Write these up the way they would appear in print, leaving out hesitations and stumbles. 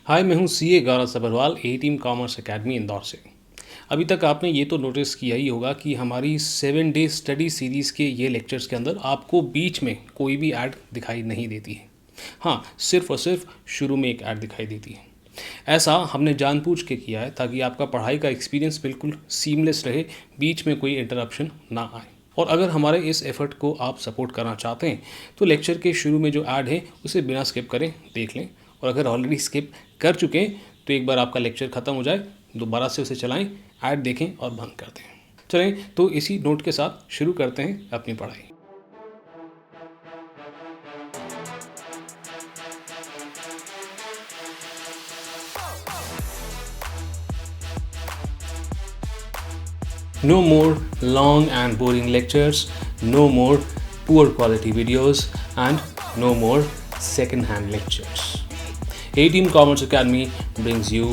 हाय, मैं हूँ सीए गौरव सबरवाल, ए team commerce academy Indore से। अभी तक आपने ये तो नोटिस किया ही होगा कि हमारी 7 डे स्टडी सीरीज़ के ये लेक्चर्स के अंदर आपको बीच में कोई भी ऐड दिखाई नहीं देती है। हाँ, सिर्फ और सिर्फ शुरू में एक ऐड दिखाई देती है। ऐसा हमने जानबूझ के किया है ताकि आपका पढ़ाई का एक्सपीरियंस बिल्कुल सीमलेस रहे, बीच में कोई इंटरप्शन ना आए। और अगर हमारे इस एफर्ट को आप सपोर्ट करना चाहते हैं तो लेक्चर के शुरू में जो ऐड है उसे बिना स्किप करें देख लें, और अगर ऑलरेडी स्किप कर चुके हैं तो एक बार आपका लेक्चर ख़त्म हो जाए दोबारा से उसे चलाएं, ऐड देखें और बंद कर दें। चलें तो इसी नोट के साथ शुरू करते हैं अपनी पढ़ाई। No more long and boring lectures, no more poor quality videos, and no more second-hand lectures. A-Team Commerce Academy brings you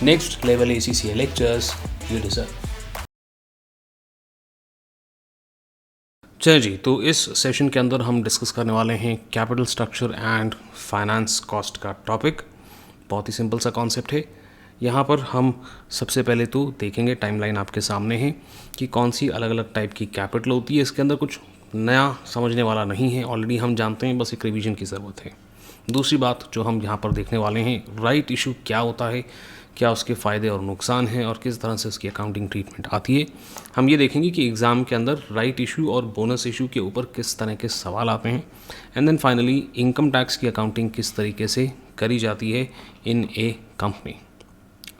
next level ACCA lectures you deserve. चलिए जी, तो इस सेशन के अंदर हम डिस्कस करने वाले हैं capital structure and finance cost का टॉपिक। बहुत ही सिंपल सा कॉन्सेप्ट है। यहाँ पर हम सबसे पहले तो देखेंगे, टाइमलाइन आपके सामने है कि कौन सी अलग अलग टाइप की कैपिटल होती है। इसके अंदर कुछ नया समझने वाला नहीं है, ऑलरेडी हम जानते हैं, बस एक रिवीजन की ज़रूरत है। दूसरी बात जो हम यहाँ पर देखने वाले हैं, राइट इशू क्या होता है, क्या उसके फ़ायदे और नुकसान हैं और किस तरह से उसकी अकाउंटिंग ट्रीटमेंट आती है। हम ये देखेंगे कि एग्ज़ाम के अंदर राइट इशू और बोनस इशू के ऊपर किस तरह के सवाल आते हैं। And then finally income tax की अकाउंटिंग किस तरीके से करी जाती है इन ए कंपनी।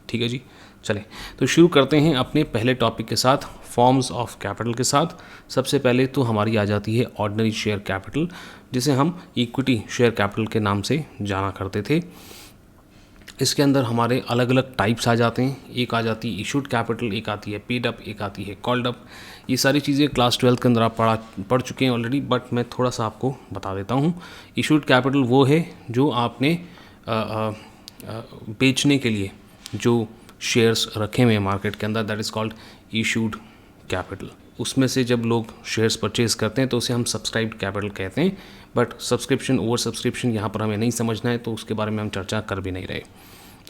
ठीक है जी, चलें तो शुरू करते हैं अपने पहले टॉपिक के साथ, फॉर्म्स ऑफ कैपिटल के साथ। सबसे पहले तो हमारी आ जाती है ऑर्डिनरी शेयर कैपिटल, जिसे हम इक्विटी शेयर कैपिटल के नाम से जाना करते थे। इसके अंदर हमारे अलग अलग टाइप्स आ जाते हैं। एक आ जाती है इशूड कैपिटल, एक आती है पेड अप, एक आती है कॉल्ड अप। ये सारी चीज़ें क्लास 12 के अंदर आप पढ़ चुके हैं ऑलरेडी, बट मैं थोड़ा सा आपको बता देता हूँ। इशूड कैपिटल वो है जो आपने बेचने के लिए जो शेयर्स रखे हुए हैं मार्केट के अंदर, that is called issued capital. उसमें से जब लोग शेयर्स परचेज़ करते हैं तो उसे हम सब्सक्राइब्ड कैपिटल कहते हैं, बट सब्सक्रिप्शन ओवर सब्सक्रिप्शन यहाँ पर हमें नहीं समझना है, तो उसके बारे में हम चर्चा कर भी नहीं रहे।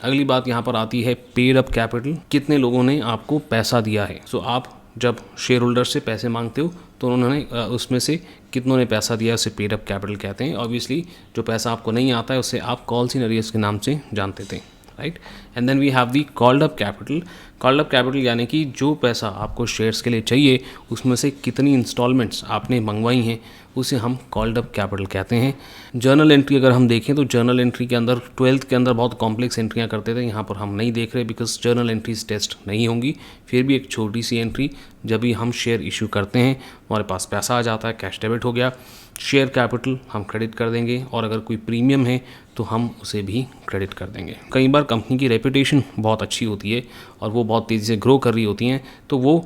अगली बात यहाँ पर आती है पेड अप कैपिटल, कितने लोगों ने आपको पैसा दिया है। सो आप जब शेयर होल्डर से पैसे मांगते हो तो उन्होंने उसमें से कितनों ने पैसा दिया, उसे पेड अप कैपिटल कहते हैं। ऑब्वियसली जो पैसा आपको नहीं आता है उसे आप कॉल्स इन अरियर्स के नाम से जानते थे, right. And then we have the called up capital. Called up capital यानी कि जो पैसा आपको शेयर्स के लिए चाहिए उसमें से कितनी इंस्टॉलमेंट्स आपने मंगवाई हैं उसे हम कॉल्ड अप कैपिटल कहते हैं। जर्नल एंट्री अगर हम देखें तो जर्नल एंट्री के अंदर 12th के अंदर बहुत कॉम्प्लेक्स एंट्रियाँ करते थे, यहाँ पर हम नहीं देख रहे बिकॉज जर्नल एंट्रीज टेस्ट नहीं होंगी। फिर भी एक छोटी सी एंट्री, जब भी हम शेयर इशू करते हैं हमारे पास पैसा आ जाता है, कैश डेबिट हो गया, शेयर कैपिटल हम क्रेडिट कर देंगे, और अगर कोई प्रीमियम है तो हम उसे भी क्रेडिट कर देंगे। कई बार कंपनी की रेपुटेशन बहुत अच्छी होती है और वो बहुत तेज़ी से ग्रो कर रही होती हैं, तो वो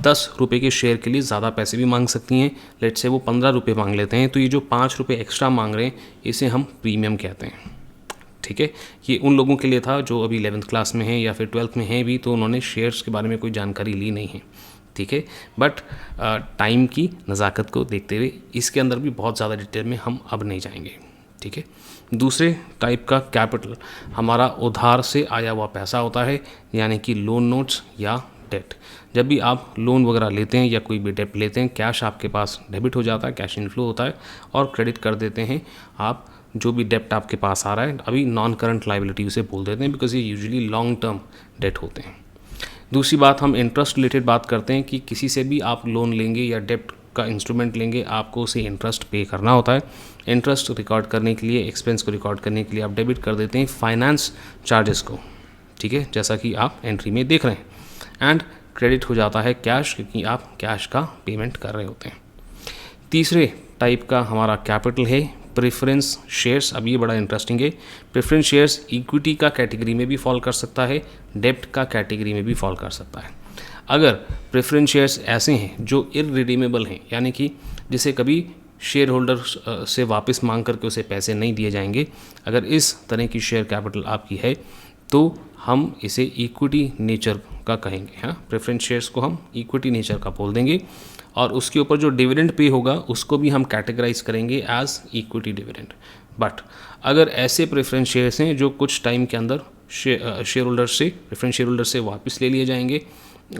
10 रुपये के शेयर के लिए ज़्यादा पैसे भी मांग सकती हैं। लेट से वो 15 रुपये मांग लेते हैं, तो ये जो 5 रुपये एक्स्ट्रा मांग रहे हैं इसे हम प्रीमियम कहते हैं। ठीक है, ये उन लोगों के लिए था जो अभी 11th क्लास में हैं या फिर 12th में हैं भी, तो उन्होंने शेयर्स के बारे में कोई जानकारी ली नहीं है। ठीक है, बट टाइम की नज़ाकत को देखते हुए इसके अंदर भी बहुत ज़्यादा डिटेल में हम अब नहीं जाएंगे। ठीक है, दूसरे टाइप का कैपिटल हमारा उधार से आया हुआ पैसा होता है, यानी कि लोन नोट्स या डेट। जब भी आप लोन वगैरह लेते हैं या कोई भी डेट लेते हैं, कैश आपके पास डेबिट हो जाता है, कैश इनफ्लो होता है, और क्रेडिट कर देते हैं आप जो भी डेप्ट आपके पास आ रहा है। अभी नॉन करंट लाइबिलिटी उसे बोल देते हैं बिकॉज ये यूजुअली लॉन्ग टर्म डेट होते हैं। दूसरी बात, हम इंटरेस्ट रिलेटेड बात करते हैं कि किसी से भी आप लोन लेंगे या डेप्ट का इंस्ट्रूमेंट लेंगे, आपको उसे इंटरेस्ट पे करना होता है। इंटरेस्ट रिकॉर्ड करने के लिए, एक्सपेंस को रिकॉर्ड करने के लिए आप डेबिट कर देते हैं फाइनेंस चार्जेस को। ठीक है, जैसा कि आप एंट्री में देख रहे हैं। एंड क्रेडिट हो जाता है कैश, क्योंकि आप कैश का पेमेंट कर रहे होते हैं। तीसरे टाइप का हमारा कैपिटल है प्रेफरेंस शेयर्स। अब ये बड़ा इंटरेस्टिंग है। प्रेफरेंस शेयर्स इक्विटी का कैटेगरी में भी फॉल कर सकता है, डेब्ट का कैटेगरी में भी फॉल कर सकता है। अगर प्रेफरेंस शेयर्स ऐसे हैं जो इररिडीमेबल हैं, यानी कि जिसे कभी शेयर होल्डर से वापस मांग करके उसे पैसे नहीं दिए जाएंगे, अगर इस तरह की शेयर कैपिटल आपकी है तो हम इसे इक्विटी नेचर का कहेंगे। हाँ, प्रेफरेंस शेयर्स को हम इक्विटी नेचर का बोल देंगे, और उसके ऊपर जो डिविडेंड पे होगा उसको भी हम कैटेगराइज करेंगे एज इक्विटी डिविडेंड। बट अगर ऐसे प्रेफरेंस शेयर्स हैं जो कुछ टाइम के अंदर शेयर होल्डर से प्रेफरेंस शेयर होल्डर से वापस ले लिए जाएंगे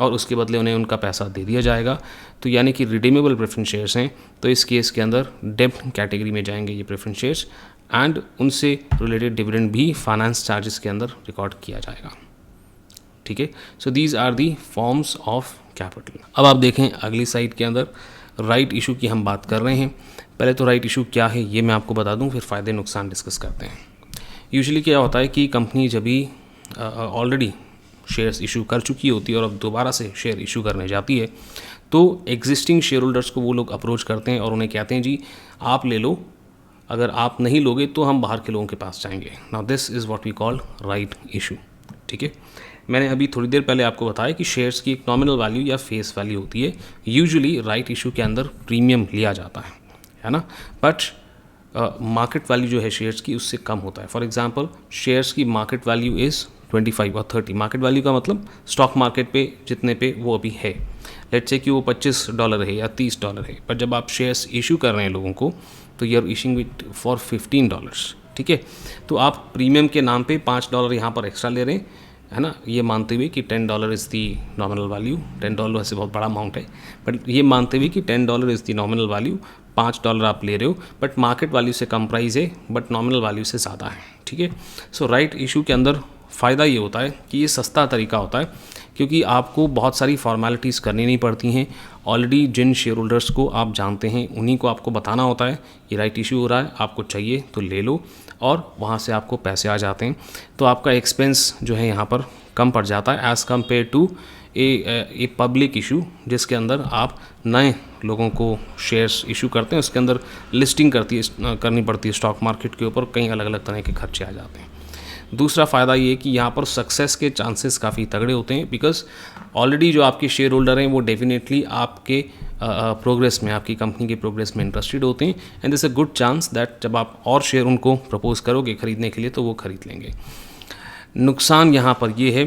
और उसके बदले उन्हें उनका पैसा दे दिया जाएगा, तो यानी कि रिडीमेबल प्रेफरेंस शेयर्स हैं, तो इस केस के अंदर डेब्ट कैटेगरी में जाएंगे ये प्रेफरेंस शेयर्स, एंड उनसे रिलेटेड डिविडेंड भी फाइनेंस चार्जेस के अंदर रिकॉर्ड किया जाएगा। ठीक है, so these are the forms of capital. अब आप देखें अगली साइड के अंदर राइट इशू की हम बात कर रहे हैं। पहले तो राइट इशू क्या है ये मैं आपको बता दूं, फिर फ़ायदे नुकसान डिस्कस करते हैं। यूजुअली क्या होता है कि कंपनी जब भी ऑलरेडी शेयर्स इशू कर चुकी होती है और अब दोबारा से शेयर इशू करने जाती है, तो एग्जिस्टिंग शेयर होल्डर्स को वो लोग अप्रोच करते हैं और उन्हें कहते हैं जी आप ले लो, अगर आप नहीं लोगे तो हम बाहर के लोगों के पास जाएंगे। Now this is what we call right issue. ठीक है, मैंने अभी थोड़ी देर पहले आपको बताया कि शेयर्स की एक नॉमिनल वैल्यू या फेस वैल्यू होती है। यूजुअली राइट इशू के अंदर प्रीमियम लिया जाता है ना, बट मार्केट वैल्यू जो है शेयर्स की उससे कम होता है। फॉर एग्जांपल शेयर्स की मार्केट वैल्यू इज़ 25 और 30। मार्केट वैल्यू का मतलब स्टॉक मार्केट पे जितने पे वो अभी है, लेट्स से कि वो $25 है या $30 है, पर जब आप शेयर्स इशू कर रहे हैं लोगों को तो you are issuing it for $15। ठीक है, तो आप प्रीमियम के नाम पे $5 यहाँ पर एक्स्ट्रा ले रहे हैं, है ना, ये मानते हुए कि $10 इज़ दी नॉमिनल वैल्यू। $10 वैसे बहुत बड़ा अमाउंट है, बट ये मानते हुए कि $10 इज़ दी नॉमिनल वैल्यू, $5 आप ले रहे हो, बट मार्केट वैल्यू से कम प्राइस है, बट नॉमिनल वैल्यू से ज़्यादा है। ठीक है, सो राइट इशू के अंदर फ़ायदा ये होता है कि ये सस्ता तरीका होता है, क्योंकि आपको बहुत सारी फॉर्मेलिटीज़ करनी नहीं पड़ती हैं। ऑलरेडी जिन शेयर होल्डर्स को आप जानते हैं उन्हीं को आपको बताना होता है ये राइट इशू हो रहा है, आपको चाहिए तो ले लो, और वहाँ से आपको पैसे आ जाते हैं। तो आपका एक्सपेंस जो है यहाँ पर कम पड़ जाता है as compare to a public issue, जिसके अंदर आप नए लोगों को शेयर्स इशू करते हैं, उसके अंदर लिस्टिंग करनी पड़ती है स्टॉक मार्केट के ऊपर, कई अलग अलग तरह के खर्चे आ जाते हैं। दूसरा फ़ायदा ये कि यहाँ पर सक्सेस के चांसेस काफ़ी तगड़े होते हैं, बिकॉज ऑलरेडी जो आपके शेयर होल्डर हैं वो डेफिनेटली आपके प्रोग्रेस में, आपकी कंपनी के प्रोग्रेस में इंटरेस्टेड होते हैं, and this a good chance that जब आप और शेयर उनको प्रपोज करोगे खरीदने के लिए तो वो खरीद लेंगे। नुकसान यहाँ पर ये है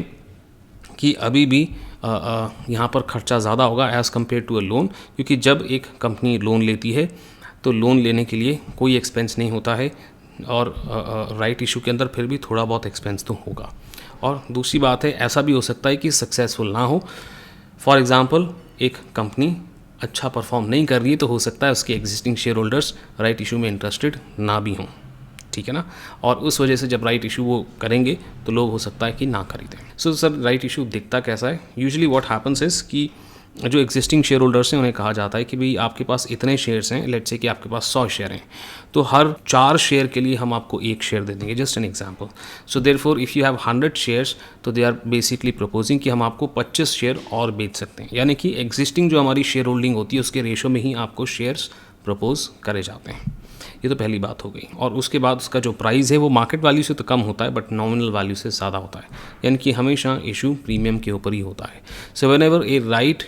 कि अभी भी यहाँ पर खर्चा ज़्यादा होगा as compare to a loan, क्योंकि जब एक कंपनी लोन लेती है तो लोन लेने के लिए कोई एक्सपेंस नहीं होता है, और राइट इशू के अंदर फिर भी थोड़ा बहुत एक्सपेंस तो होगा। और दूसरी बात है, ऐसा भी हो सकता है कि सक्सेसफुल ना हो। फॉर एग्ज़ाम्पल एक कंपनी अच्छा परफॉर्म नहीं कर रही है, तो हो सकता है उसके existing share holders right issue में इंटरेस्टेड ना भी हों। ठीक है ना, और उस वजह से जब राइट इशू वो करेंगे तो लोग हो सकता है कि ना खरीदें। सो सर राइट इशू दिखता कैसा है? यूजुअली व्हाट हैपन्स इज़ कि जो एग्जिस्टिंग शेयर होल्डर्स हैं उन्हें कहा जाता है कि भाई आपके पास इतने शेयर्स हैं, लेट्स से कि आपके पास 100 शेयर हैं, तो हर 4 शेयर के लिए हम आपको 1 शेयर दे देंगे, just an example. So therefore if you have 100 shares, तो दे आर बेसिकली प्रपोजिंग कि हम आपको 25 शेयर और बेच सकते हैं, यानी कि एग्जिस्टिंग जो हमारी शेयर होल्डिंग होती है उसके रेशो में ही आपको शेयर्स प्रपोज करे जाते हैं। ये तो पहली बात हो गई। और उसके बाद उसका जो प्राइस है वो मार्केट वैल्यू से तो कम होता है, बट नॉमिनल वैल्यू से ज़्यादा होता है, यानी कि हमेशा इशू प्रीमियम के ऊपर ही होता है। So whenever A right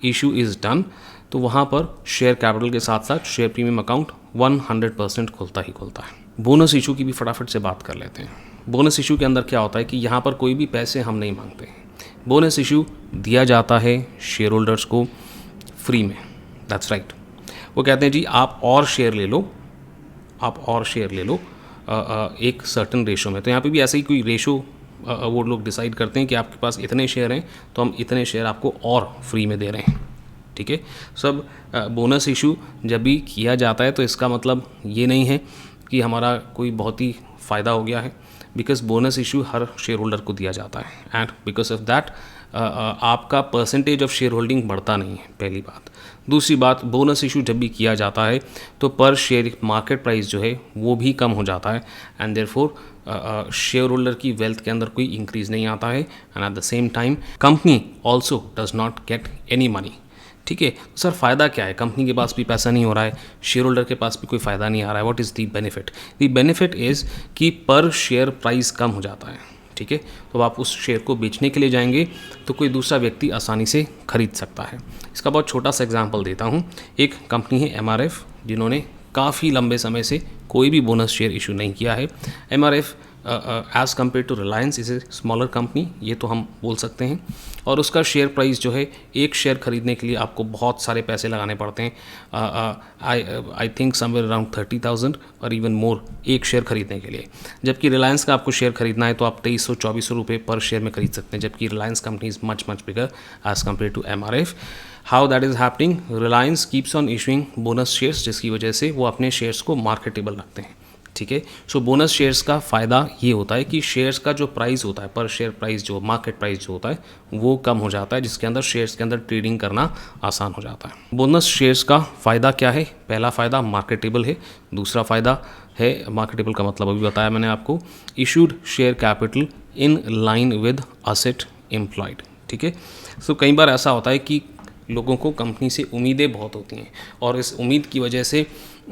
issue is done, तो वहाँ पर शेयर कैपिटल के साथ साथ शेयर प्रीमियम अकाउंट 100% खुलता ही खुलता है। बोनस इशू की भी फटाफट से बात कर लेते हैं। बोनस इशू के अंदर क्या होता है कि यहाँ पर कोई भी पैसे हम नहीं मांगते हैं, बोनस इशू दिया जाता है शेयर होल्डर्स को फ्री में। That's right. वो कहते हैं जी आप और शेयर ले लो, आप और शेयर ले लो एक सर्टन रेशो में। तो यहाँ पे भी ऐसे ही कोई रेशो वो लोग डिसाइड करते हैं कि आपके पास इतने शेयर हैं तो हम इतने शेयर आपको और फ्री में दे रहे हैं। ठीक है, सब बोनस इशू जब भी किया जाता है तो इसका मतलब ये नहीं है कि हमारा कोई बहुत ही फ़ायदा हो गया है, because bonus issue her share holder को दिया जाता है, एंड बिकॉज ऑफ दैट आपका परसेंटेज ऑफ शेयर होल्डिंग बढ़ता नहीं है, पहली बात। दूसरी बात, बोनस इशू जब भी किया जाता है तो पर शेयर मार्केट प्राइस जो है वो भी कम हो जाता है, एंड देयरफॉर शेयर होल्डर की वेल्थ के अंदर कोई इंक्रीज़ नहीं आता है, and at the same time company also does not get any money. ठीक है, तो सर फ़ायदा क्या है? कंपनी के पास भी पैसा नहीं हो रहा है, शेयर होल्डर के पास भी कोई फ़ायदा नहीं आ रहा है। What is the benefit? The benefit is कि पर शेयर प्राइस कम हो जाता है। ठीक है, तो आप उस शेयर को बेचने के लिए जाएंगे तो कोई दूसरा व्यक्ति आसानी से खरीद सकता है। इसका बहुत छोटा सा एग्जांपल देता हूँ। एक कंपनी है MRF, जिन्होंने काफ़ी लंबे समय से कोई भी बोनस शेयर इशू नहीं किया है। MRF as compare to Reliance is a smaller company, ये तो हम बोल सकते हैं। और उसका शेयर प्राइस जो है, एक शेयर खरीदने के लिए आपको बहुत सारे पैसे लगाने पड़ते हैं, आई थिंक समवेयर अराउंड 30,000 और इवन मोर एक शेयर खरीदने के लिए। जबकि रिलायंस का आपको शेयर खरीदना है तो आप 2300-2400 रुपये पर शेयर में खरीद सकते हैं, जबकि Reliance company is much bigger as compare to MRF। How that is happening, Reliance keeps on issuing bonus shares, जिसकी वजह से वो अपने शेयर्स को मार्केटेबल रखते हैं, ठीक है। सो बोनस शेयर्स का फ़ायदा ये होता है कि शेयर्स का जो प्राइस होता है, पर शेयर प्राइस जो मार्केट प्राइस जो होता है वो कम हो जाता है, जिसके अंदर शेयर्स के अंदर ट्रेडिंग करना आसान हो जाता है। बोनस शेयर्स का फ़ायदा क्या है? पहला फ़ायदा मार्केटेबल है, दूसरा फ़ायदा है, मार्केटेबल का मतलब अभी बताया मैंने आपको, issued share capital in line with asset employed, ठीक है। सो कई बार ऐसा होता है कि लोगों को कंपनी से उम्मीदें बहुत होती हैं और इस उम्मीद की वजह से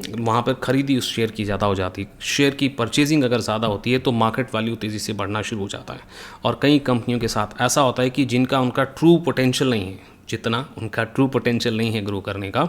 वहाँ पर खरीदी उस शेयर की ज़्यादा हो जाती है। शेयर की परचेजिंग अगर ज़्यादा होती है तो मार्केट वैल्यू तेज़ी से बढ़ना शुरू हो जाता है। और कई कंपनियों के साथ ऐसा होता है कि जिनका उनका ट्रू पोटेंशियल नहीं है, जितना उनका ट्रू पोटेंशियल नहीं है ग्रो करने का,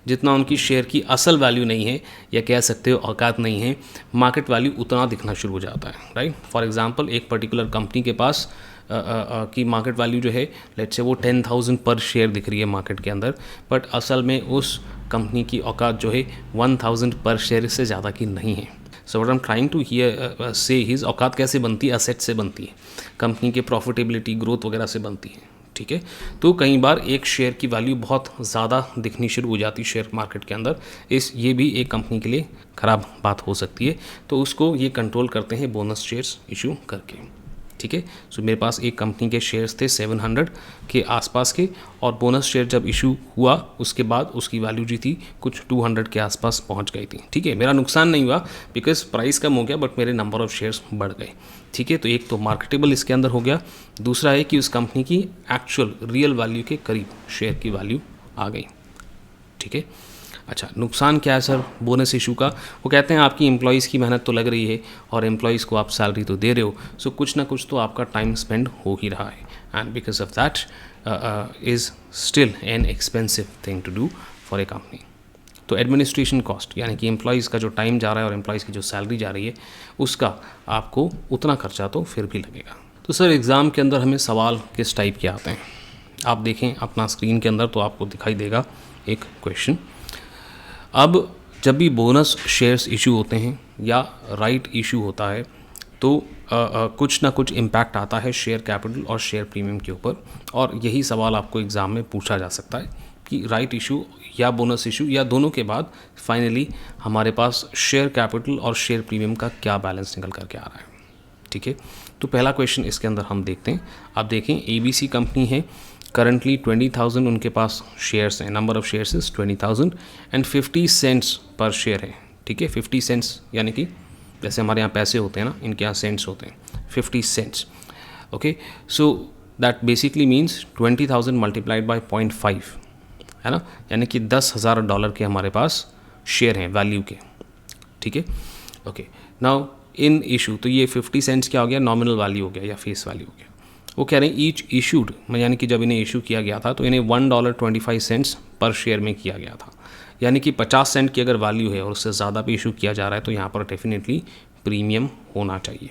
जितना उनकी शेयर की असल वैल्यू नहीं है, या कह सकते हो औकात नहीं है, मार्केट वैल्यू उतना दिखना शुरू हो जाता है, राइट। फॉर एग्जांपल, एक पर्टिकुलर कंपनी के पास की मार्केट वैल्यू जो है, लेट्स से वो 10,000 पर शेयर दिख रही है मार्केट के अंदर, बट असल में उस कंपनी की औकात जो है 1,000 पर शेयर से ज़्यादा की नहीं है। So what I am trying to here say his, औकात कैसे बनती है? एसेट से बनती है, कंपनी के प्रॉफिटेबिलिटी, ग्रोथ वगैरह से बनती है, ठीक है। तो कई बार एक शेयर की वैल्यू बहुत ज़्यादा दिखनी शुरू हो जाती है शेयर मार्केट के अंदर, ये भी एक कंपनी के लिए ख़राब बात हो सकती है। तो उसको ये कंट्रोल करते हैं बोनस शेयर्स इशू करके, ठीक है। सो मेरे पास एक कंपनी के शेयर्स थे 700 के आसपास के, और बोनस शेयर जब इशू हुआ उसके बाद उसकी वैल्यू जी थी कुछ 200 के आसपास पहुंच गई थी, ठीक है। मेरा नुकसान नहीं हुआ बिकॉज प्राइस कम हो गया, बट मेरे नंबर ऑफ़ शेयर्स बढ़ गए, ठीक है। तो एक तो मार्केटेबल इसके अंदर हो गया, दूसरा है कि उस कंपनी की एक्चुअल रियल वैल्यू के करीब शेयर की वैल्यू आ गई, ठीक है। अच्छा, नुकसान क्या है सर बोनस इशू का? वो कहते हैं आपकी एम्प्लॉयज़ की मेहनत तो लग रही है और एम्प्लॉयज़ को आप सैलरी तो दे रहे हो, सो कुछ ना कुछ तो आपका टाइम स्पेंड हो ही रहा है, and because of that is still an expensive thing to do for a company. तो एडमिनिस्ट्रेशन कॉस्ट, यानी कि एम्प्लॉयज़ का जो टाइम जा रहा है और एम्प्लॉयज़ की जो सैलरी जा रही है, उसका आपको उतना खर्चा तो फिर भी लगेगा। तो सर एग्ज़ाम के अंदर हमें सवाल किस टाइप के आते हैं? आप देखें अपना स्क्रीन के अंदर तो आपको दिखाई देगा एक क्वेश्चन। अब जब भी बोनस शेयर्स इशू होते हैं या राइट इशू होता है तो कुछ ना कुछ इम्पैक्ट आता है शेयर कैपिटल और शेयर प्रीमियम के ऊपर, और यही सवाल आपको एग्ज़ाम में पूछा जा सकता है कि राइट इशू या बोनस इशू या दोनों के बाद फाइनली हमारे पास शेयर कैपिटल और शेयर प्रीमियम का क्या बैलेंस निकल करके आ रहा है, ठीक है। तो पहला क्वेश्चन इसके अंदर हम देखते हैं। आप देखें ABC कंपनी है, करंटली 20,000 उनके पास शेयर्स हैं, number of shares is 20,000 and 50 cents per share है, ठीक है। 50 सेंट्स यानी कि जैसे हमारे यहाँ पैसे होते हैं ना, इनके यहाँ सेंट्स होते हैं, 50 cents, okay. So that basically means 20,000 multiplied by 0.5 है ना, यानी कि $10,000 के हमारे पास शेयर हैं वैल्यू के, ठीक है, ओके। नाउ इन इशू, तो ये 50 सेंट्स क्या हो गया? नॉमिनल वैल्यू हो गया या फेस वैल्यू हो गया। वो कह रहे हैं ईच इशूड, यानी कि जब इन्हें इशू किया गया था तो इन्हें $1.25 पर शेयर में किया गया था, यानी कि 50 सेंट की अगर वैल्यू है और उससे ज़्यादा भी इशू किया जा रहा है तो यहाँ पर डेफिनेटली प्रीमियम होना चाहिए।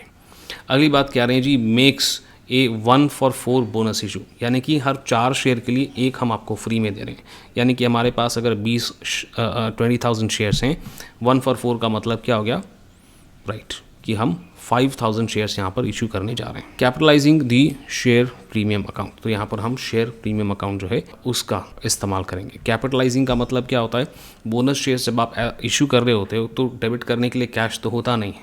अगली बात कह रहे हैं जी, makes a 1 for 4 bonus issue, यानी कि हर 4 शेयर के लिए एक हम आपको फ्री में दे रहे हैं, यानी कि हमारे पास अगर 20,000 शेयर्स हैं, 1 for 4 का मतलब क्या हो गया? राइट, कि हम 5,000 शेयर्स यहाँ पर इशू करने जा रहे हैं। कैपिटलाइजिंग दी शेयर प्रीमियम अकाउंट, तो यहाँ पर हम शेयर प्रीमियम अकाउंट जो है उसका इस्तेमाल करेंगे। कैपिटलाइजिंग का मतलब क्या होता है? बोनस शेयर जब आप इशू कर रहे होते हो तो डेबिट करने के लिए कैश तो होता नहीं है,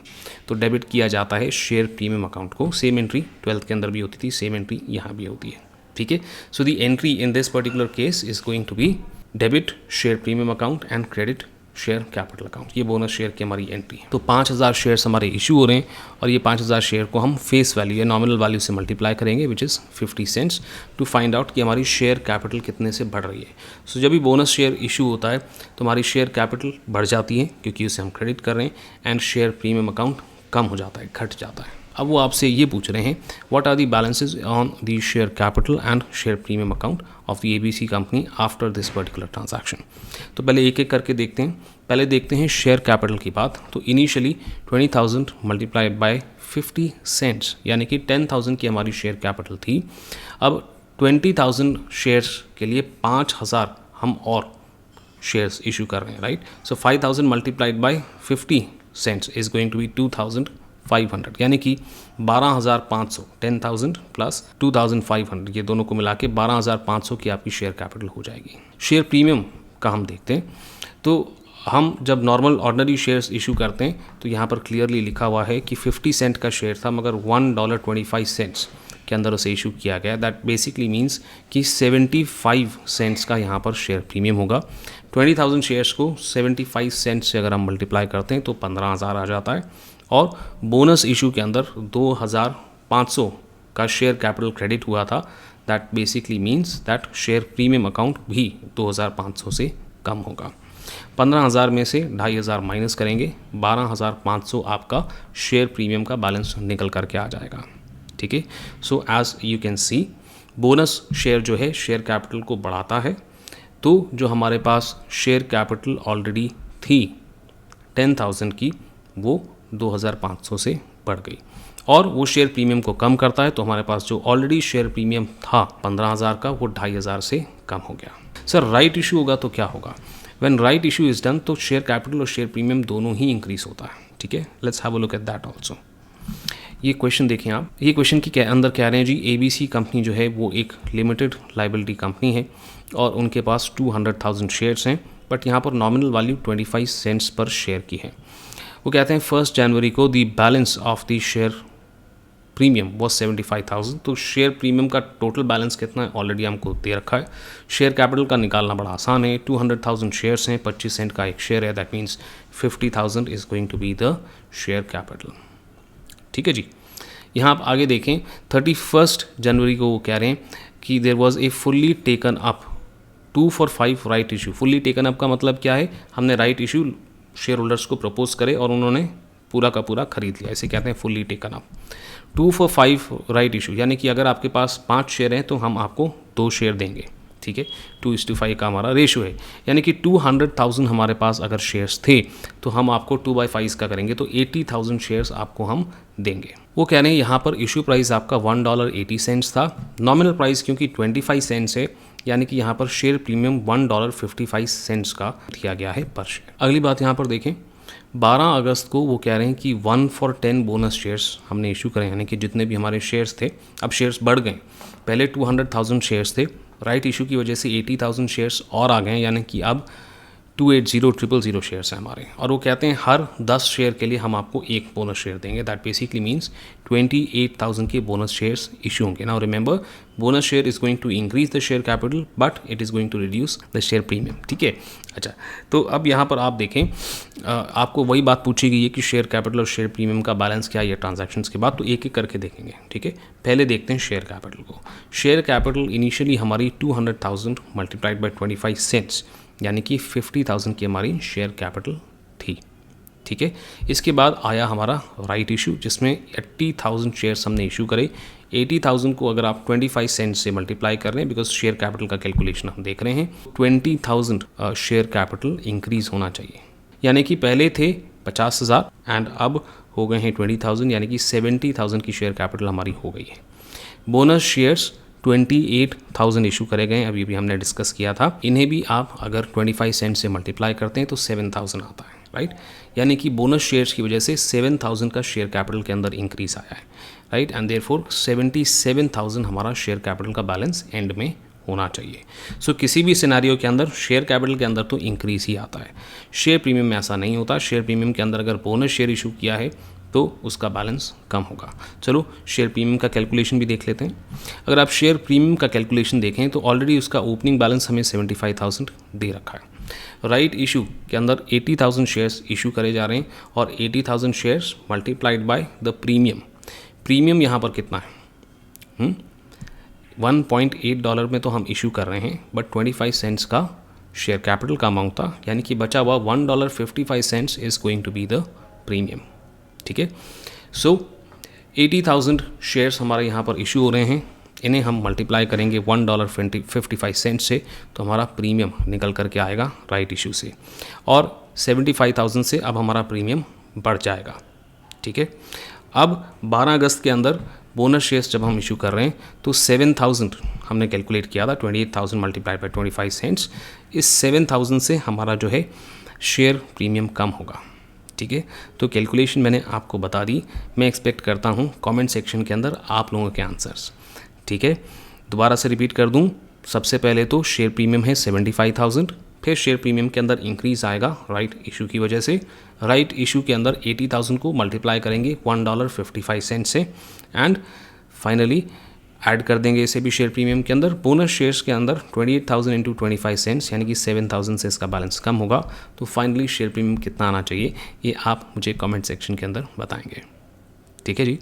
तो डेबिट किया जाता है शेयर प्रीमियम अकाउंट को। सेम एंट्री 12th के अंदर भी होती थी, सेम एंट्री यहाँ भी होती है, ठीक है। So the entry in this particular case is going to be debit share premium account and credit share capital account. ये बोनस शेयर की हमारी एंट्री है। तो 5,000 शेयर्स हमारे इशू हो रहे हैं और ये 5,000 शेयर को हम फेस वैल्यू या नॉमिनल वैल्यू से मल्टीप्लाई करेंगे which is 50 cents to find out कि हमारी शेयर कैपिटल कितने से बढ़ रही है। सो जब भी बोनस शेयर इशू होता है तो हमारी शेयर कैपिटल बढ़ जाती है क्योंकि उसे हम क्रेडिट कर रहे हैं, एंड शेयर प्रीमियम अकाउंट कम हो जाता है, घट जाता है। अब वो आपसे ये पूछ रहे हैं what are the balances on the share capital and share premium account of the ABC company after this particular transaction. तो पहले एक एक करके देखते हैं। पहले देखते हैं शेयर कैपिटल की बात। तो इनिशियली 20,000 मल्टीप्लाइड बाय 50 सेंट्स यानी कि 10,000 की हमारी शेयर कैपिटल थी। अब 20,000 शेयर्स के लिए 5,000 हम और शेयर्स इशू कर रहे हैं, right. So 5,000 multiplied by 50 cents is going to be 2,500 यानी कि 12,500, 10,000 प्लस 2,500 ये दोनों को मिला के 12,500 की आपकी शेयर कैपिटल हो जाएगी। शेयर प्रीमियम का हम देखते हैं। तो हम जब नॉर्मल ऑर्डिनरी शेयर्स इशू करते हैं तो यहाँ पर क्लियरली लिखा हुआ है कि 50 सेंट का शेयर था मगर $1.25 के अंदर उसे इशू किया गया। दैट बेसिकली मीन्स कि 75 सेंट्स का यहाँ पर शेयर प्रीमियम होगा। 20,000 शेयर्स को 75 सेंट से अगर हम मल्टीप्लाई करते हैं तो 15,000 आ जाता है। और बोनस इशू के अंदर 2,500 का शेयर कैपिटल क्रेडिट हुआ था। That basically means that share premium account भी 2,500 से कम होगा। 15,000 में से 2,500 माइनस करेंगे, 12,500 आपका शेयर प्रीमियम का बैलेंस निकल करके आ जाएगा। ठीक है। So as you can see bonus share जो है शेयर कैपिटल को बढ़ाता है। तो जो हमारे पास शेयर कैपिटल ऑलरेडी थी 10,000 की वो 2,500 से बढ़ गई और वो शेयर प्रीमियम को कम करता है। तो हमारे पास जो ऑलरेडी शेयर प्रीमियम था 15,000 का वो 2,500 से कम हो गया। सर राइट इशू होगा तो क्या होगा? When right issue is done तो शेयर कैपिटल और शेयर प्रीमियम दोनों ही इंक्रीज होता है। ठीक है, let's have a look at that also. ये क्वेश्चन देखें आप। ये क्वेश्चन के अंदर कह रहे हैं जी ABC कंपनी जो है वो एक लिमिटेड लाइबिलिटी कंपनी है और उनके पास 200,000 शेयर्स हैं बट यहाँ पर nominal value 25 cents per share की है। वो कहते हैं 1 जनवरी को the balance of the share premium was 75,000। तो शेयर प्रीमियम का टोटल बैलेंस कितना है ऑलरेडी हमको दे रखा है। शेयर कैपिटल का निकालना बड़ा आसान है। 200,000 शेयर्स हैं, 25 सेंट का एक शेयर है। That means 50,000 is going to be the share capital. ठीक है जी। यहाँ आप आगे देखें 31 जनवरी को वो कह रहे हैं कि there was a fully taken up 2 for 5 right issue. Fully taken up का मतलब क्या है? हमने राइट इशू शेयर होल्डर्स को प्रपोज करे और उन्होंने पूरा का पूरा खरीद लिया, इसे कहते हैं fully taken up. 2 for 5 right issue यानी कि अगर आपके पास 5 शेयर हैं तो हम आपको 2 शेयर देंगे। ठीक है, 2:5 का हमारा रेशो है यानी कि 200,000 हमारे पास अगर शेयर्स थे तो हम आपको 2/5 का करेंगे तो 80,000 शेयर्स आपको हम देंगे। वो कह रहे हैं यहाँ पर इशू प्राइस आपका $1.80 था। नॉमिनल प्राइस क्योंकि 25 सेंट्स है यानी कि यहाँ पर शेयर प्रीमियम $1.55 का दिया गया है पर शेयर। अगली बात यहाँ पर देखें 12 अगस्त को वो कह रहे हैं कि 1 for 10 बोनस शेयर्स हमने इशू करें यानी कि जितने भी हमारे शेयर्स थे अब शेयर्स बढ़ गए। पहले 200,000 शेयर्स थे, राइट इशू की वजह से 80,000 शेयर्स और आ गए यानी कि अब 280,000 शेयर्स हैं हमारे। और वो कहते हैं हर 10 शेयर के लिए हम आपको एक बोनस शेयर देंगे। दैट बेसिकली मीन्स 28,000 के बोनस शेयर्स इशू होंगे। Now remember bonus share is going to increase the share capital but it is going to reduce the share premium. ठीक है, अच्छा तो अब यहाँ पर आप देखें आपको वही बात पूछी गई है कि शेयर कैपिटल और शेयर प्रीमियम का बैलेंस क्या है ये ट्रांजैक्शंस के बाद। तो एक एक करके देखेंगे। ठीक है, पहले देखते हैं शेयर कैपिटल को। शेयर कैपिटल इनिशियली हमारी 200,000 मल्टीप्लाइड बाई 25 सेंट्स यानी कि 50,000 की हमारी शेयर कैपिटल थी। ठीक है, इसके बाद आया हमारा राइट इशू जिसमें 80,000 शेयर्स हमने इशू करे। 80,000 को अगर आप 25 सेंट से मल्टीप्लाई कर रहे हैं बिकॉज शेयर कैपिटल का कैलकुलेशन हम देख रहे हैं 20,000 शेयर कैपिटल इंक्रीज होना चाहिए यानी कि पहले थे 50,000 एंड अब हो गए हैं 20,000 यानी कि 70,000 की शेयर कैपिटल हमारी हो गई है। बोनस शेयर्स 28,000 इशू करे गए, अभी भी हमने डिस्कस किया था। इन्हें भी आप अगर 25 सेंट से मल्टीप्लाई करते हैं तो 7,000 आता है, राइट। यानी कि बोनस शेयर्स की वजह से 7,000 का शेयर कैपिटल के अंदर इंक्रीज आया है, राइट। एंड देयरफॉर 77,000 हमारा शेयर कैपिटल का बैलेंस एंड में होना चाहिए। सो किसी भी सिनेरियो के अंदर शेयर कैपिटल के अंदर तो इंक्रीज ही आता है। शेयर प्रीमियम में ऐसा नहीं होता। शेयर प्रीमियम के अंदर अगर बोनस शेयर इशू किया है तो उसका बैलेंस कम होगा। चलो शेयर प्रीमियम का कैलकुलेशन भी देख लेते हैं। अगर आप शेयर प्रीमियम का कैलकुलेशन देखें तो ऑलरेडी उसका ओपनिंग बैलेंस हमें 75,000 दे रखा है। राइट इशू के अंदर 80,000 शेयर्स इशू करे जा रहे हैं और 80,000 shares multiplied by the premium. Premium यहाँ पर कितना है? $1.8 में तो हम इशू कर रहे हैं बट 25 सेंट्स का शेयर कैपिटल का अमाउंट था यानी कि बचा हुआ $1.55 is going to be the premium. ठीक है, सो 80,000 शेयर्स हमारे यहाँ पर इशू हो रहे हैं, इन्हें हम मल्टीप्लाई करेंगे $1.55 से, तो हमारा प्रीमियम निकल करके आएगा राइट इशू से, और 75,000 से अब हमारा प्रीमियम बढ़ जाएगा। ठीक है, अब 12 अगस्त के अंदर बोनस शेयर्स जब हम इशू कर रहे हैं तो 7,000 हमने कैलकुलेट किया था, 28,000 मल्टीप्लाई बाय 25 सेंट्स, इस 7,000 से हमारा जो है शेयर प्रीमियम कम होगा। ठीक है, तो कैलकुलेशन मैंने आपको बता दी, मैं एक्सपेक्ट करता हूँ कमेंट सेक्शन के अंदर आप लोगों के आंसर्स। ठीक है, दोबारा से रिपीट कर दूँ, सबसे पहले तो शेयर प्रीमियम है 75,000, फिर शेयर प्रीमियम के अंदर इंक्रीज़ आएगा राइट इशू की वजह से। राइट इशू के अंदर 80,000 को मल्टीप्लाई करेंगे $1.55 से, एंड फाइनली ऐड कर देंगे इसे भी शेयर प्रीमियम के अंदर। बोनस शेयर्स के अंदर 28,000 इंटू 25 सेंट्स यानी कि 7,000 से इसका बैलेंस कम होगा, तो फाइनली शेयर प्रीमियम कितना आना चाहिए ये आप मुझे कमेंट सेक्शन के अंदर बताएंगे। ठीक है जी।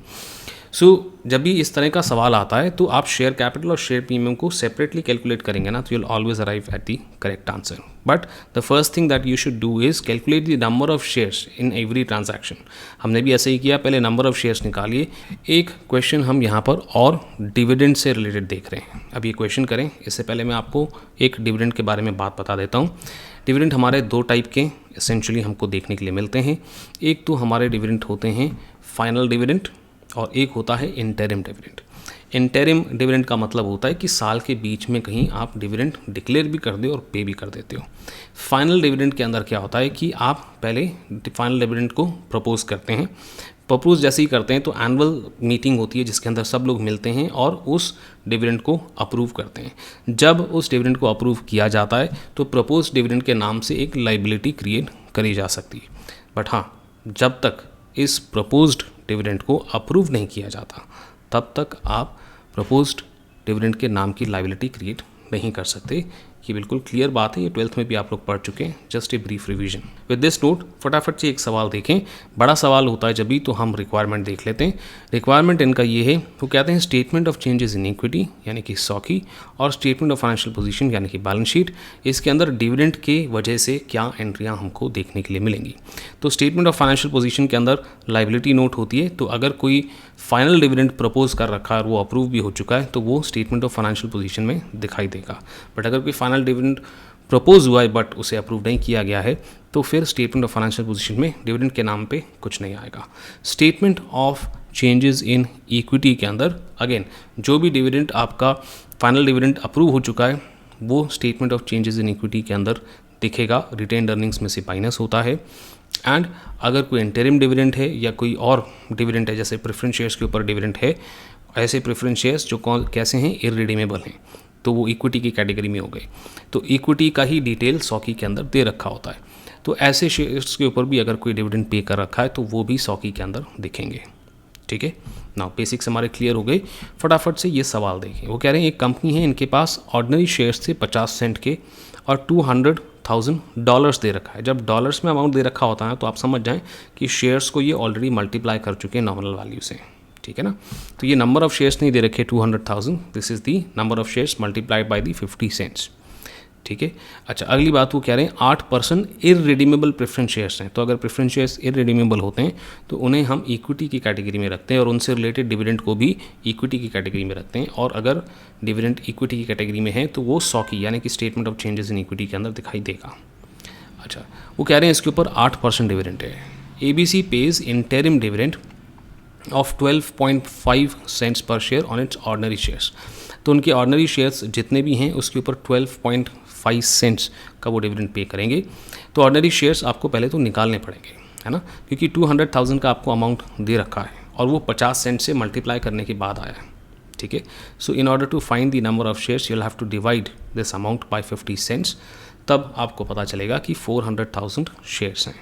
सो जब भी इस तरह का सवाल आता है तो आप शेयर कैपिटल और शेयर प्रीमियम को सेपरेटली कैलकुलेट करेंगे ना, तो you will always arrive at the correct answer. But the first thing that you should do is calculate the number of shares in every transaction. हमने भी ऐसे ही किया, पहले नंबर ऑफ शेयर्स निकालिए। एक क्वेश्चन हम यहाँ पर और डिविडेंड से रिलेटेड देख रहे हैं। अब ये क्वेश्चन करें इससे पहले मैं आपको एक डिविडेंड के बारे में बात बता देता हूँ। डिविडेंड हमारे दो टाइप के एसेंशियली हमको देखने के लिए मिलते हैं। एक तो हमारे डिविडेंड होते हैं फाइनल डिविडेंड और एक होता है इंटरिम डिविडेंड। इंटरिम डिविडेंड का मतलब होता है कि साल के बीच में कहीं आप डिविडेंड डिक्लेयर भी कर दो और पे भी कर देते हो। फाइनल डिविडेंड के अंदर क्या होता है कि आप पहले फाइनल डिविडेंड को प्रपोज करते हैं। प्रपोज जैसे ही करते हैं तो एनुअल मीटिंग होती है जिसके अंदर सब लोग मिलते हैं और उस डिविडेंड को अप्रूव करते हैं। जब उस डिविडेंड को अप्रूव किया जाता है तो प्रपोज डिविडेंड के नाम से एक लाइबिलिटी क्रिएट करी जा सकती है। बट हाँ, जब तक इस प्रपोज्ड डिविडेंड को अप्रूव नहीं किया जाता तब तक आप प्रपोज्ड डिविडेंड के नाम की लायबिलिटी क्रिएट नहीं कर सकते। ये बिल्कुल क्लियर बात है, ये 12th में भी आप लोग पढ़ चुके हैं। Just a brief revision. With this note फटाफट से एक सवाल देखें। बड़ा सवाल होता है जब भी तो हम रिक्वायरमेंट देख लेते हैं। रिक्वायरमेंट इनका ये है, वो कहते हैं statement of changes in equity यानी कि सॉकी और स्टेटमेंट ऑफ फाइनेंशियल पोजीशन यानी कि बैलेंस शीट। इसके अंदर डिविडेंड के वजह से क्या एंट्रियाँ हमको देखने के लिए मिलेंगी। तो स्टेटमेंट ऑफ फाइनेंशियल पोजीशन के अंदर लायबिलिटी नोट होती है, तो अगर कोई फाइनल डिविडेंड प्रपोज कर रखा है और वो अप्रूव भी हो चुका है तो वो स्टेटमेंट ऑफ फाइनेंशियल पोजीशन में दिखाई देगा। बट अगर कोई फाइनल डिविडेंड प्रपोज हुआ है बट उसे अप्रूव नहीं किया गया है तो फिर स्टेटमेंट ऑफ फाइनेंशियल पोजीशन में डिविडेंड के नाम पे कुछ नहीं आएगा। Statement of changes in equity के अंदर अगेन जो भी डिविडेंड आपका फाइनल डिविडेंड अप्रूव हो चुका है वो statement of changes in equity के अंदर दिखेगा, रिटेन्ड अर्निंग्स में से माइनस होता है। एंड अगर कोई इंटरिम डिविडेंड है या कोई और डिविडेंड है, जैसे प्रेफरेंस शेयर्स के ऊपर डिविडेंड है, ऐसे प्रेफरेंस शेयर्स जो कैसे हैं, इररिडीमेबल हैं, तो वो इक्विटी की कैटेगरी में हो गए। तो इक्विटी का ही डिटेल सॉकी के अंदर दे रखा होता है। तो ऐसे शेयर्स के ऊपर भी अगर कोई डिविडेंड पे कर रखा है तो वो भी सॉकी के अंदर दिखेंगे। ठीक है, नाउ बेसिक्स हमारे क्लियर हो गए। फटाफट से ये सवाल देखें। वो कह रहे हैं एक कंपनी है, इनके पास ऑर्डिनरी शेयर्स थे 50 सेंट के और $200,000 दे रखा है। जब डॉलर्स में अमाउंट दे रखा होता है तो आप समझ जाएं कि शेयर्स को ये ऑलरेडी मल्टीप्लाई कर चुके हैं नॉमिनल वैल्यू से। ठीक है ना, तो ये नंबर ऑफ शेयर्स नहीं दे रखे 200,000, this is the number of shares multiplied by the 50 cents. ठीक है, अच्छा अगली बात वो कह रहे हैं 8% इररिडीमेबल प्रेफरेंस शेयर्स हैं। तो अगर प्रेफरेंस शेयर्स इररिडीमेबल होते हैं तो उन्हें हम इक्विटी की कैटेगरी में रखते हैं और उनसे रिलेटेड डिविडेंड को भी इक्विटी की कैटेगरी में रखते हैं। और अगर डिविडेंड इक्विटी की कैटेगरी में है तो वो सॉकी यानी कि statement of changes in equity के अंदर दिखाई देगा। अच्छा, वो कह रहे हैं इसके ऊपर 8% डिविडेंड है। ABC pays interim dividend of 12.5 cents per share on its ordinary shares. तो उनके ऑर्डिनरी शेयर्स जितने भी हैं उसके ऊपर 12.5 सेंट्स का वो डिविडेंड पे करेंगे। तो ऑर्डिनरी शेयर्स आपको पहले तो निकालने पड़ेंगे, है ना, क्योंकि 200,000 का आपको अमाउंट दे रखा है और वो 50 सेंट से मल्टीप्लाई करने के बाद आया है। ठीक है, so in order to find the number of shares you will have to divide this amount by 50 cents. तब आपको पता चलेगा कि 400,000 शेयर्स हैं।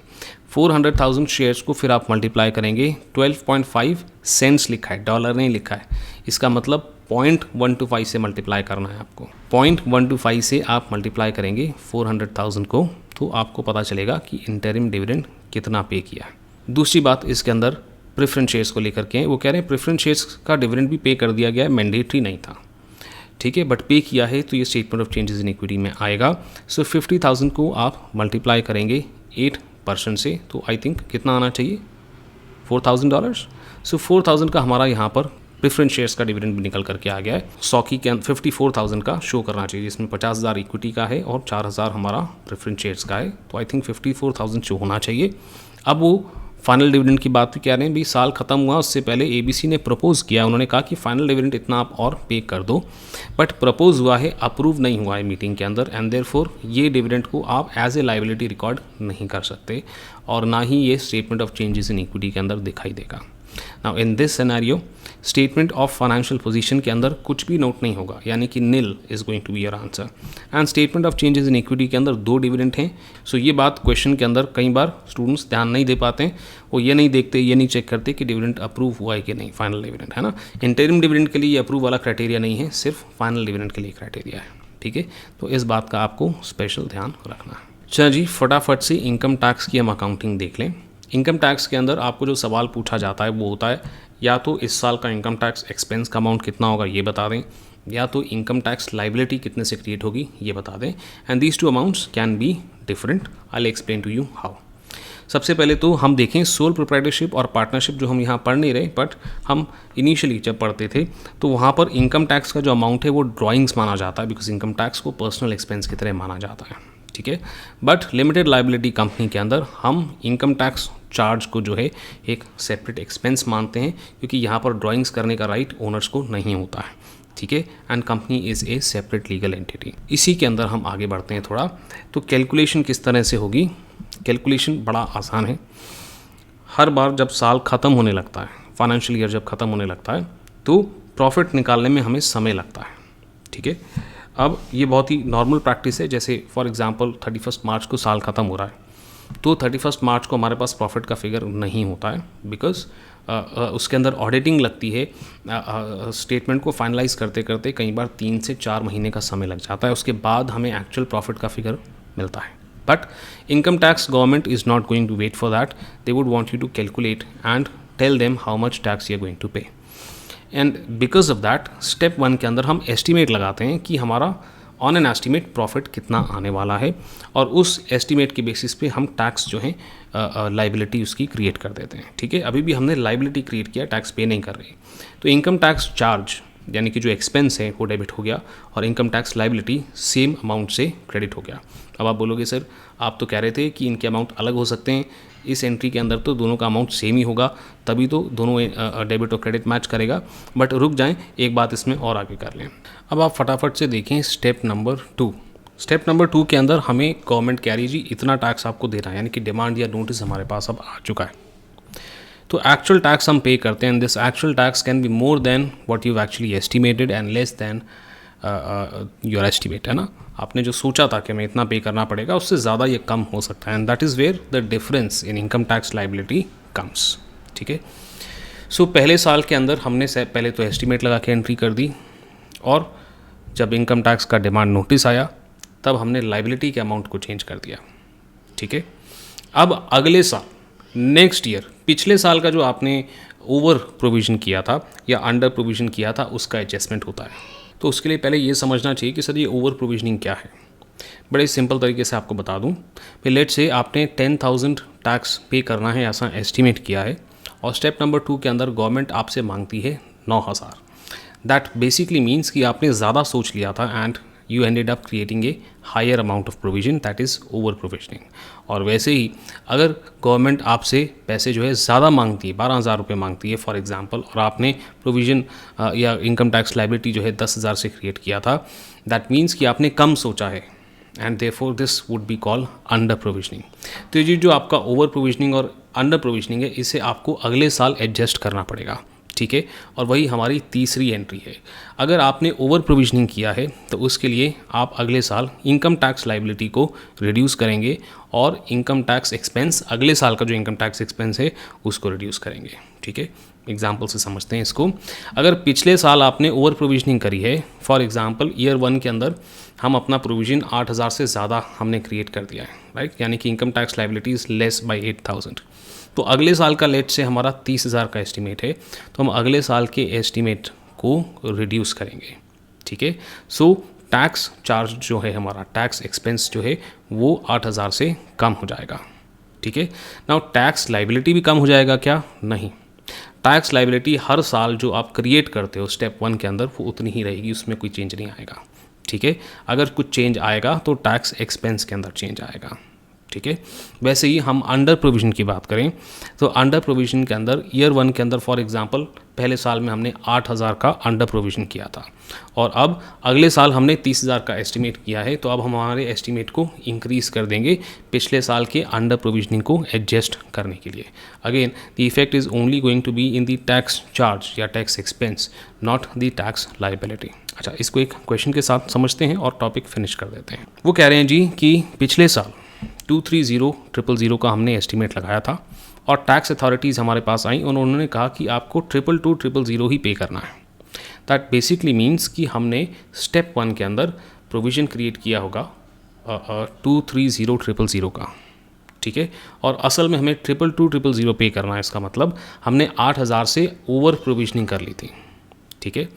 400,000 शेयर्स को फिर आप मल्टीप्लाई करेंगे, 12.5 सेंट्स लिखा है, डॉलर नहीं लिखा है, इसका मतलब 0.125 से मल्टीप्लाई करना है आपको। 0.125 से आप मल्टीप्लाई करेंगे 400,000 को तो आपको पता चलेगा कि इंटरिम डिविडेंड कितना पे किया है। दूसरी बात इसके अंदर प्रेफरेंस शेयर्स को लेकर के वो कह रहे हैं प्रेफरेंस शेयर्स का डिविडेंड भी पे कर दिया गया है, मैंडेटरी नहीं था। ठीक है, बट पे किया है तो ये statement of changes in equity में आएगा। सो 50,000 को आप मल्टीप्लाई करेंगे 8% से तो आई थिंक कितना आना चाहिए $4,000। सो 4,000 का हमारा यहाँ पर प्रेफरेंस शेयर्स का डिविडेंड भी निकल करके आ गया है। 100 की 54,000 का शो करना चाहिए, जिसमें 50,000 इक्विटी का है और 4,000 हमारा प्रेफरेंस शेयर्स का है। तो आई थिंक 54,000 शो होना चाहिए। अब वो फाइनल डिविडेंड की बात भी कह रहे हैं, भी साल खत्म हुआ उससे पहले एबीसी ने प्रपोज किया, उन्होंने कहा कि फाइनल डिविडेंड इतना आप और पे कर दो, बट प्रपोज हुआ है, अप्रूव नहीं हुआ है मीटिंग के अंदर, एंड देयरफॉर ये डिविडेंड को आप एज ए लायबिलिटी रिकॉर्ड नहीं कर सकते और ना ही ये statement of changes in equity के अंदर दिखाई देगा। Now in this scenario statement of financial position के अंदर कुछ भी नोट नहीं होगा, यानी कि nil is going to be your answer. And statement of changes in equity के अंदर 2 डिविडेंड हैं। सो ये बात क्वेश्चन के अंदर कई बार स्टूडेंट्स ध्यान नहीं दे पाते हैं, वो ये नहीं देखते, ये नहीं चेक करते कि डिविडेंड अप्रूव हुआ है कि नहीं, फाइनल डिविडेंड है ना। इंटरिम डिविडेंड के लिए ये अप्रूव वाला क्राइटेरिया नहीं है, सिर्फ फाइनल डिविडेंड के लिए क्राइटेरिया है, ठीक है। तो इस बात का आपको स्पेशल ध्यान रखना है। चलो जी, फटाफट से इनकम टैक्स की हम अकाउंटिंग देख लें। इनकम टैक्स के अंदर आपको जो सवाल पूछा जाता है वो होता है या तो इस साल का इनकम टैक्स एक्सपेंस का अमाउंट कितना होगा ये बता दें, या तो इनकम टैक्स लाइबिलिटी कितने से क्रिएट होगी ये बता दें। And these 2 amounts can be different, I will explain to you how. सबसे पहले तो हम देखें सोल प्रोप्राइटरशिप और पार्टनरशिप, जो हम यहाँ पढ़ नहीं रहे, बट हम इनिशियली जब पढ़ते थे तो वहाँ पर इनकम टैक्स का जो अमाउंट है वो ड्राइंग्स माना जाता है, बिकॉज इनकम टैक्स को पर्सनल एक्सपेंस की तरह माना जाता है, ठीक है। बट लिमिटेड लायबिलिटी कंपनी के अंदर हम इनकम टैक्स चार्ज को जो है एक सेपरेट एक्सपेंस मानते हैं, क्योंकि यहाँ पर ड्राइंग्स करने का राइट ओनर्स को नहीं होता है, ठीक है। And company is a separate legal entity. इसी के अंदर हम आगे बढ़ते हैं थोड़ा। तो कैलकुलेशन किस तरह से होगी? कैलकुलेशन बड़ा आसान है। हर बार जब साल ख़त्म होने लगता है, फाइनेंशियल ईयर जब ख़त्म होने लगता है, तो प्रॉफिट निकालने में हमें समय लगता है, ठीक है। अब ये बहुत ही नॉर्मल प्रैक्टिस है, जैसे फॉर एग्जांपल 31 मार्च को साल ख़त्म हो रहा है, तो 31 मार्च को हमारे पास प्रॉफिट का फिगर नहीं होता है, बिकॉज उसके अंदर ऑडिटिंग लगती है। स्टेटमेंट को फाइनलाइज करते करते कई बार 3 से 4 महीने का समय लग जाता है, उसके बाद हमें एक्चुअल प्रॉफिट का फिगर मिलता है। But income tax government is not going to wait for that, they would want you to calculate and tell them how much tax you are going to pay. And because of that step 1 के अंदर हम estimate लगाते हैं कि हमारा on an estimate profit कितना आने वाला है, और उस एस्टिमेट के बेसिस पे हम टैक्स जो है लाइबिलिटी उसकी क्रिएट कर देते हैं, ठीक है। अभी भी हमने लाइबिलिटी क्रिएट किया, टैक्स पे नहीं कर रही। तो इनकम टैक्स चार्ज यानी कि जो एक्सपेंस है वो डेबिट हो गया, और income tax liability same amount से क्रेडिट हो गया। अब आप बोलोगे सर आप तो कह रहे थे कि इनके अमाउंट अलग हो सकते हैं, इस एंट्री के अंदर तो दोनों का अमाउंट सेम ही होगा, तभी तो दोनों डेबिट और क्रेडिट मैच करेगा। बट रुक जाएं, एक बात इसमें और आगे कर लें। अब आप फटाफट से देखें स्टेप नंबर 2। स्टेप नंबर 2 के अंदर हमें गवर्नमेंट कह रही है जी इतना टैक्स आपको देना है, यानी कि डिमांड या नोटिस हमारे पास अब आ चुका है। तो एक्चुअल टैक्स हम पे करते हैं, and this actual tax can be more than what you actually estimated and less than your estimate, है ना। आपने जो सोचा था कि हमें इतना पे करना पड़ेगा, उससे ज़्यादा ये कम हो सकता है, and that is where the difference in income tax liability comes, ठीक है। सो पहले साल के अंदर हमने पहले तो एस्टिमेट लगा के एंट्री कर दी, और जब इनकम टैक्स का डिमांड नोटिस आया तब हमने लाइबिलिटी के अमाउंट को चेंज कर दिया, ठीक है। अब अगले साल नेक्स्ट ईयर पिछले साल का जो आपने ओवर प्रोविज़न किया था या अंडर प्रोविज़न किया था उसका एडजस्टमेंट होता है। तो उसके लिए पहले ये समझना चाहिए कि सर ये ओवर प्रोविजनिंग क्या है। बड़े सिंपल तरीके से आपको बता दूं, फिर लेट से आपने 10,000 टैक्स पे करना है ऐसा एस्टिमेट किया है, और स्टेप नंबर 2 के अंदर गवर्नमेंट आपसे मांगती है 9,000। दैट बेसिकली मीन्स कि आपने ज़्यादा सोच लिया था and you ended up creating a higher amount of provision, that is over provisioning. और वैसे ही अगर गवर्नमेंट आपसे पैसे जो है ज़्यादा मांगती है, 12,000 रुपये मांगती है फॉर एग्जांपल, और आपने प्रोविजन या इनकम टैक्स लाइबिलिटी जो है 10,000 से क्रिएट किया था, दैट मीन्स कि आपने कम सोचा है, and therefore this would be called under provisioning. तो ये जो आपका ओवर प्रोविजनिंग और अंडर प्रोविजनिंग है, इसे आपको अगले साल एडजस्ट करना पड़ेगा, ठीक है। और वही हमारी तीसरी एंट्री है। अगर आपने ओवर प्रोविजनिंग किया है तो उसके लिए आप अगले साल इनकम टैक्स लाइबिलिटी को रिड्यूस करेंगे, और इनकम टैक्स एक्सपेंस अगले साल का जो इनकम टैक्स एक्सपेंस है उसको रिड्यूस करेंगे, ठीक है। एग्जाम्पल से समझते हैं इसको। अगर पिछले साल आपने ओवर प्रोविजनिंग करी है, फॉर एग्जांपल ईयर 1 के अंदर हम अपना प्रोविजन 8,000 से ज़्यादा हमने क्रिएट कर दिया है, राइट, यानी कि income tax liability is less by 8,000। तो अगले साल का लेट से हमारा 30,000 का एस्टिमेट है, तो हम अगले साल के एस्टिमेट को रिड्यूस करेंगे, ठीक है। सो टैक्स चार्ज जो है हमारा, टैक्स एक्सपेंस जो है वो 8,000 से कम हो जाएगा, ठीक है। नाउ टैक्स लाइबिलिटी भी कम हो जाएगा क्या? नहीं, टैक्स लाइबिलिटी हर साल जो आप क्रिएट करते हो स्टेप 1 के अंदर वो उतनी ही रहेगी, उसमें कोई चेंज नहीं आएगा। ठीक है, अगर कुछ चेंज आएगा तो टैक्स एक्सपेंस के अंदर चेंज आएगा। ठीक है, वैसे ही हम अंडर प्रोविज़न की बात करें तो अंडर प्रोविज़न के अंदर ईयर 1 के अंदर फॉर एग्जांपल पहले साल में हमने 8,000 का अंडर प्रोविज़न किया था और अब अगले साल हमने 30,000 का एस्टिमेट किया है, तो अब हम हमारे एस्टिमेट को इंक्रीज़ कर देंगे पिछले साल के अंडर प्रोविजनिंग को एडजस्ट करने के लिए। Again the effect is only going to be in the tax charge या tax expense, not the tax liability. अच्छा, इसको एक क्वेश्चन के साथ समझते हैं और टॉपिक फिनिश कर देते हैं। वो कह रहे हैं जी कि पिछले साल 230,000 का हमने एस्टिमेट लगाया था और टैक्स अथॉरिटीज़ हमारे पास आई और उन्होंने कहा कि आपको 222,000 ही पे करना है। दैट बेसिकली मीन्स कि हमने स्टेप 1 के अंदर प्रोविज़न क्रिएट किया होगा 230,000 का। ठीक है, और असल में हमें 222,000 पे करना है। इसका मतलब हमने 8,000 से ओवर प्रोविजनिंग कर ली थी। ठीक है,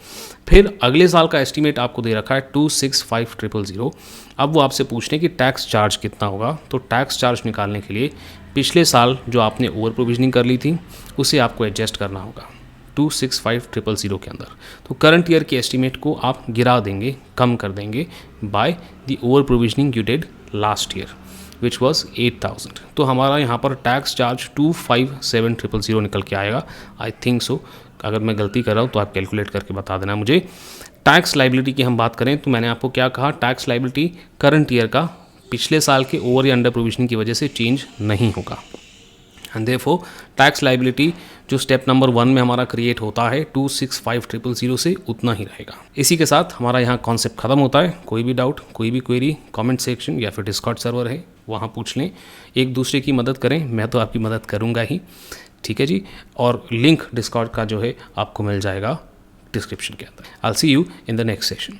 फिर अगले साल का एस्टीमेट आपको दे रखा है 265,000। अब वो आपसे पूछ रहे हैं कि टैक्स चार्ज कितना होगा, तो टैक्स चार्ज निकालने के लिए पिछले साल जो आपने ओवर प्रोविजनिंग कर ली थी उसे आपको एडजस्ट करना होगा 265,000 के अंदर। तो करंट ईयर के एस्टीमेट को आप गिरा देंगे, कम कर देंगे by the over provisioning you did last year which was 8,000। तो हमारा यहाँ पर टैक्स चार्ज 257,000 निकल के आएगा। आई थिंक सो, अगर मैं गलती कर रहा हूँ तो आप कैलकुलेट करके बता देना मुझे। टैक्स लाइबिलिटी की हम बात करें तो मैंने आपको क्या कहा, टैक्स लाइबिलिटी करंट ईयर का पिछले साल के ओवर या अंडर प्रोविजनिंग की वजह से चेंज नहीं होगा। एंड देयरफॉर टैक्स लाइबिलिटी जो स्टेप नंबर 1 में हमारा क्रिएट होता है 265,000 से उतना ही रहेगा। इसी के साथ हमारा यहाँ कॉन्सेप्ट खत्म होता है। कोई भी डाउट, कोई भी क्वेरी कमेंट सेक्शन या फिर डिस्कॉर्ड सर्वर है वहाँ पूछ लें। एक दूसरे की मदद करें, मैं तो आपकी मदद करूँगा ही। ठीक है जी, और लिंक डिस्कॉर्ड का जो है आपको मिल जाएगा डिस्क्रिप्शन के अंदर। I will see you in the next session.